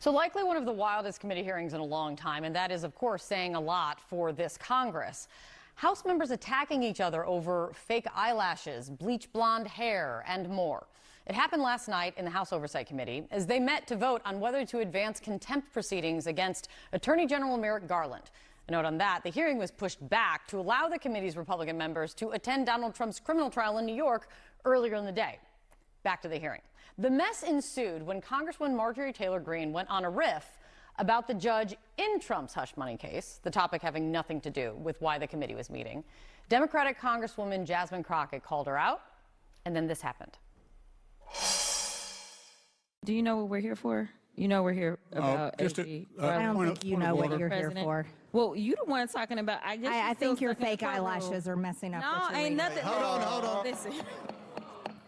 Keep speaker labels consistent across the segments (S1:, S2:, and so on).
S1: So likely one of the wildest committee hearings in a long time, and that is, of course, saying a lot for this Congress. House members attacking each other over fake eyelashes, bleach blonde hair, and more. It happened last night in the House Oversight Committee as they met to vote on whether to advance contempt proceedings against Attorney General Merrick Garland. A note on that, the hearing was pushed back to allow the committee's Republican members to attend Donald Trump's criminal trial in New York earlier in the day. Back to the hearing. The mess ensued when Congresswoman Marjorie Taylor Greene went on a riff about the judge in Trump's hush money case, the topic having nothing to do with why the committee was meeting. Democratic Congresswoman Jasmine Crockett called her out, and then this happened.
S2: Do you know what we're here for? You know we're here about AG.
S3: I don't think you know what you're here for.
S2: Well, you the one talking about. I
S3: think your fake eyelashes are messing up.
S2: No, ain't nothing.
S4: Hold on.
S2: Listen.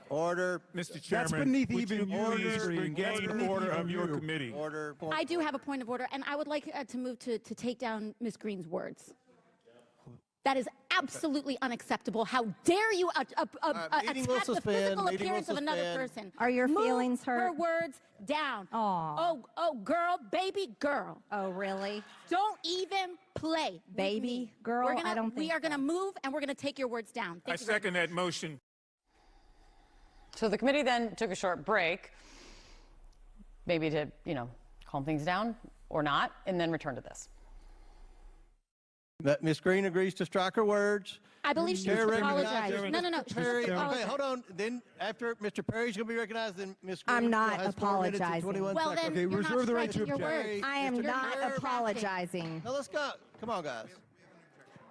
S4: Order.
S5: Mr. Chairman,
S6: that's beneath
S5: would
S6: even
S5: you please regain order of your committee?
S4: Order.
S7: I do have a point of order, and I would like to move to take down Ms. Greene's words. That is absolutely unacceptable. How dare you attack the physical appearance of another person?
S3: Are your feelings hurt?
S7: Her words down.
S3: Aww.
S7: Oh, girl, baby girl.
S3: Oh, really?
S7: Don't even play.
S3: Baby girl? I don't think
S7: we are going to move, and we're going to take your words down.
S5: I second that motion.
S1: So the committee then took a short break, maybe to, calm things down or not, and then returned to this.
S4: Ms. Greene agrees to strike her words.
S7: I believe she should apologize. No.
S4: Perry, okay, hold on. Then after Mr. Perry's going to be recognized, then Ms. Green
S3: I'm not
S4: has 4 minutes and
S3: apologizing.
S4: 21
S7: Well,
S4: seconds.
S7: then
S6: Okay,
S7: you're
S6: reserve
S7: not
S6: the right to
S7: striking your
S6: object.
S7: words.
S3: I am
S4: Mr.
S3: not
S4: Perry.
S3: apologizing.
S4: Now let's go. Come on, guys.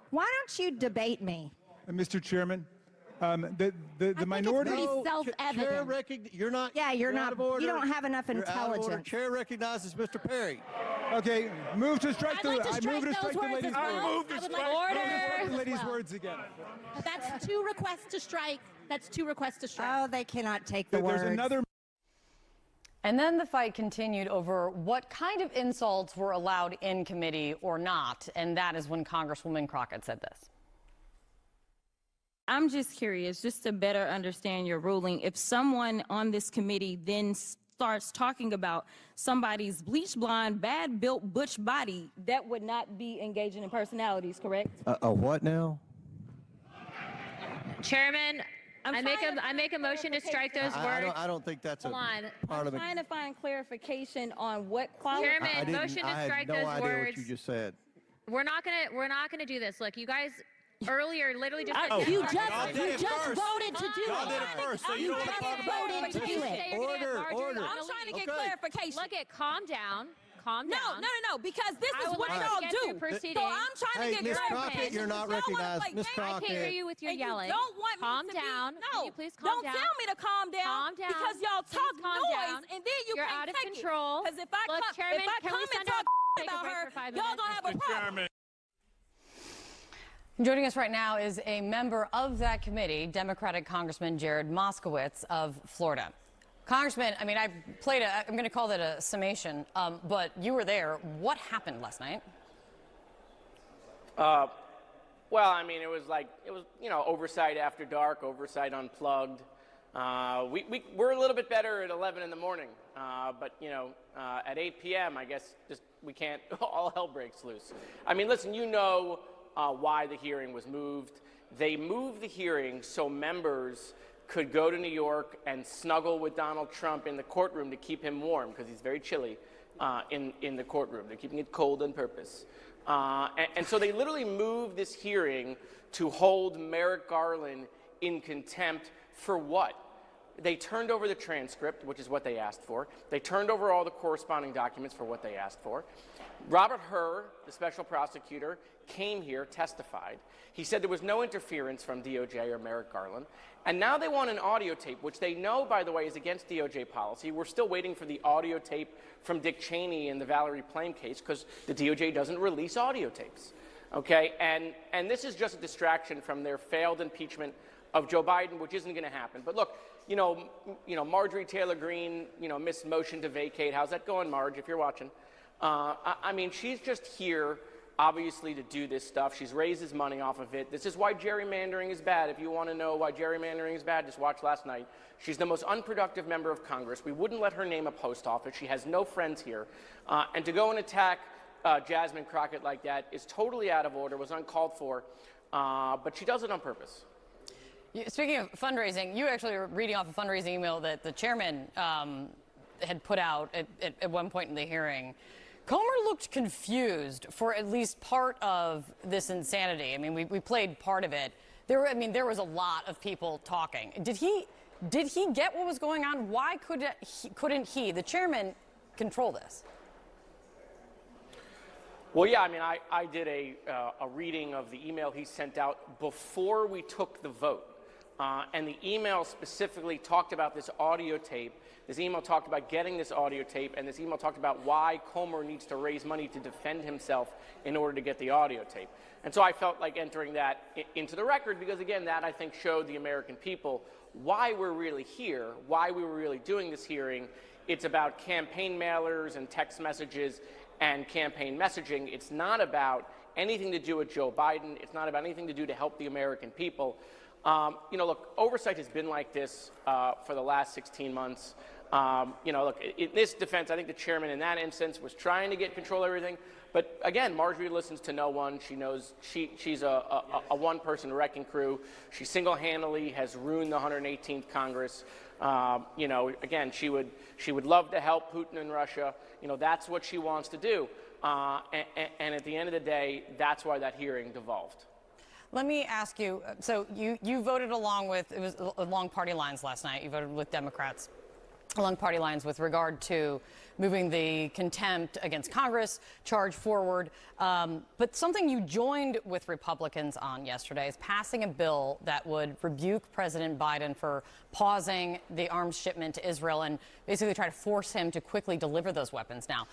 S3: Why don't you debate me?
S6: Mr. Chairman, the minority.
S7: It's pretty self-evident.
S4: You're not.
S3: Yeah, you're not.
S4: Out of order.
S3: You don't have enough
S4: You're out of order.
S3: intelligence.
S4: Chair recognizes Mr. Perry.
S6: Okay, move to strike
S7: I'd like to
S6: I
S7: strike
S6: move to
S7: those
S6: strike the
S7: words
S6: lady's
S7: as well.
S6: words.
S7: I would like
S6: Strike the lady's words again.
S7: That's 2 requests to strike. That's 2 requests to strike.
S3: Oh, they cannot take the words.
S6: There's another.
S1: And then the fight continued over what kind of insults were allowed in committee or not, and that is when Congresswoman Crockett said this.
S2: I'm just curious, just to better understand your ruling, if someone on this committee then starts talking about somebody's bleach blonde, bad-built butch body, that would not be engaging in personalities, correct?
S4: A what now?
S8: Chairman, I make a motion to strike those words.
S4: I don't think that's a part
S2: I'm
S4: of the.
S2: trying to find clarification on what quality.
S8: Chairman, motion to strike those
S4: I had no idea
S8: words.
S4: what you just said.
S8: We're not gonna do this. Look, you guys earlier literally just
S7: You just voted to do
S5: Y'all did it
S7: it.
S5: first, so you
S7: You
S5: don't
S7: just
S5: want to talk
S7: voted to do it.
S4: Order.
S2: I'm trying to get clarification.
S8: Look at calm down.
S2: No, because this
S8: I
S2: is
S8: would
S2: what
S8: like to
S2: y'all
S8: get
S2: do.
S8: through proceedings.
S2: So I'm trying to get
S4: Ms.
S2: clarification.
S4: Crockett, you're not
S2: Y'all wanna
S4: recognized.
S2: play
S4: Ms.
S2: games,
S4: Crockett.
S8: I can't hear you with your
S2: and
S8: yelling.
S2: You don't want
S8: Calm
S2: me
S8: down.
S2: To be,
S8: Can
S2: no,
S8: you please calm down?
S2: Don't tell me to calm down.
S8: Calm down.
S2: Because y'all
S8: Please
S2: talk
S8: calm
S2: noise,
S8: down.
S2: and then you
S8: You're
S2: can't
S8: out of
S2: take
S8: control.
S2: Because if I
S8: Look,
S2: come,
S8: Chairman,
S2: if I
S8: can
S2: come
S8: we
S2: and
S8: send
S2: talk
S8: take a
S2: about
S8: break
S2: her,
S8: for 5
S2: y'all
S8: minutes?
S2: gonna have a problem.
S5: Chairman.
S1: Joining us right now is a member of that committee, Democratic Congressman Jared Moskowitz of Florida. Congressman, I'm going to call that a summation, but you were there. What happened last night?
S9: Well, it was oversight after dark, oversight unplugged. We're a little bit better at 11 in the morning, but at 8 p.m. I guess we can't. All hell breaks loose. Listen, why the hearing was moved. They moved the hearing so members could go to New York and snuggle with Donald Trump in the courtroom to keep him warm because he's very chilly in the courtroom. They're keeping it cold on purpose. And so they literally moved this hearing to hold Merrick Garland in contempt for what? They turned over the transcript, which is what they asked for. They turned over all the corresponding documents for what they asked for. Robert Hur, the special prosecutor, came here, testified. He said there was no interference from DOJ or Merrick Garland. And now they want an audio tape, which they know, by the way, is against DOJ policy. We're still waiting for the audio tape from Dick Cheney in the Valerie Plame case because the DOJ doesn't release audio tapes. Okay? And this is just a distraction from their failed impeachment of Joe Biden, which isn't going to happen. But look, Marjorie Taylor Greene, missed motion to vacate. How's that going, Marge, if you're watching? She's just here obviously, to do this stuff. She's raised his money off of it. This is why gerrymandering is bad. If you want to know why gerrymandering is bad, just watch last night. She's the most unproductive member of Congress. We wouldn't let her name a post office. She has no friends here. And to go and attack Jasmine Crockett like that is totally out of order, was uncalled for, but she does it on purpose.
S1: Speaking of fundraising, you actually were reading off a fundraising email that the chairman had put out at one point in the hearing. Comer looked confused for at least part of this insanity. I mean, we played part of it. There was a lot of people talking. Did he get what was going on? Why couldn't he, the chairman, control this?
S9: Well, yeah, I mean, I did a reading of the email he sent out before we took the vote. And the email specifically talked about this audio tape. This email talked about getting this audio tape, and this email talked about why Comer needs to raise money to defend himself in order to get the audio tape. And so I felt like entering that into the record because, again, that I think showed the American people why we're really here, why we were really doing this hearing. It's about campaign mailers and text messages and campaign messaging. It's not about anything to do with Joe Biden. It's not about anything to do to help the American people. Look, oversight has been like this for the last 16 months. Look, in this defense, I think the chairman in that instance was trying to get control of everything. But again, Marjorie listens to no one. She knows she's a one-person wrecking crew. She single-handedly has ruined the 118th Congress. Again, she would love to help Putin and Russia. That's what she wants to do. And at the end of the day, that's why that hearing devolved.
S1: Let me ask you, so you voted along with, it was along party lines last night, you voted with Democrats along party lines with regard to moving the contempt against Congress charge forward. But something you joined with Republicans on yesterday is passing a bill that would rebuke President Biden for pausing the arms shipment to Israel and basically try to force him to quickly deliver those weapons now.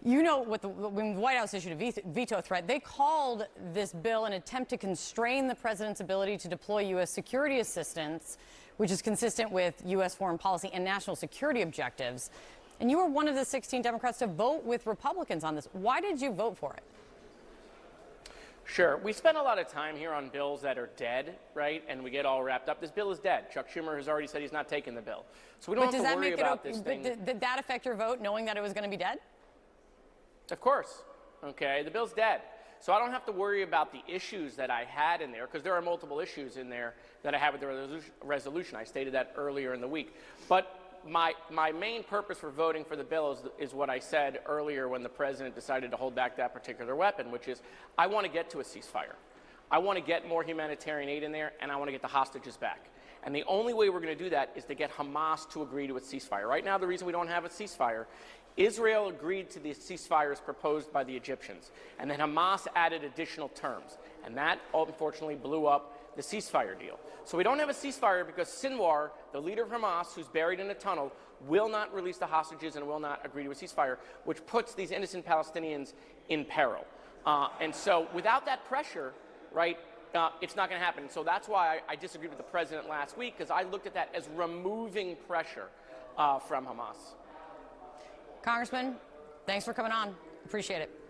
S1: You know, when the White House issued a veto threat, they called this bill an attempt to constrain the president's ability to deploy U.S. security assistance, which is consistent with U.S. foreign policy and national security objectives. And you were one of the 16 Democrats to vote with Republicans on this. Why did you vote for it?
S9: Sure. We spend a lot of time here on bills that are dead, right? And we get all wrapped up. This bill is dead. Chuck Schumer has already said he's not taking the bill. So we don't have to worry about this thing.
S1: Did that affect your vote, knowing that it was going to be dead?
S9: Of course. Okay. The bill's dead. So I don't have to worry about the issues that I had in there, because there are multiple issues in there that I have with the resolution. I stated that earlier in the week. But my main purpose for voting for the bill is what I said earlier when the president decided to hold back that particular weapon, which is I want to get to a ceasefire. I want to get more humanitarian aid in there, and I want to get the hostages back. And the only way we're going to do that is to get Hamas to agree to a ceasefire. Right now, the reason we don't have a ceasefire, Israel agreed to the ceasefires proposed by the Egyptians, and then Hamas added additional terms, and that unfortunately blew up the ceasefire deal. So we don't have a ceasefire because Sinwar, the leader of Hamas, who's buried in a tunnel, will not release the hostages and will not agree to a ceasefire, which puts these innocent Palestinians in peril. And so without that pressure, right, it's not going to happen. So that's why I disagreed with the president last week, because I looked at that as removing pressure from Hamas.
S1: Congressman, thanks for coming on. Appreciate it.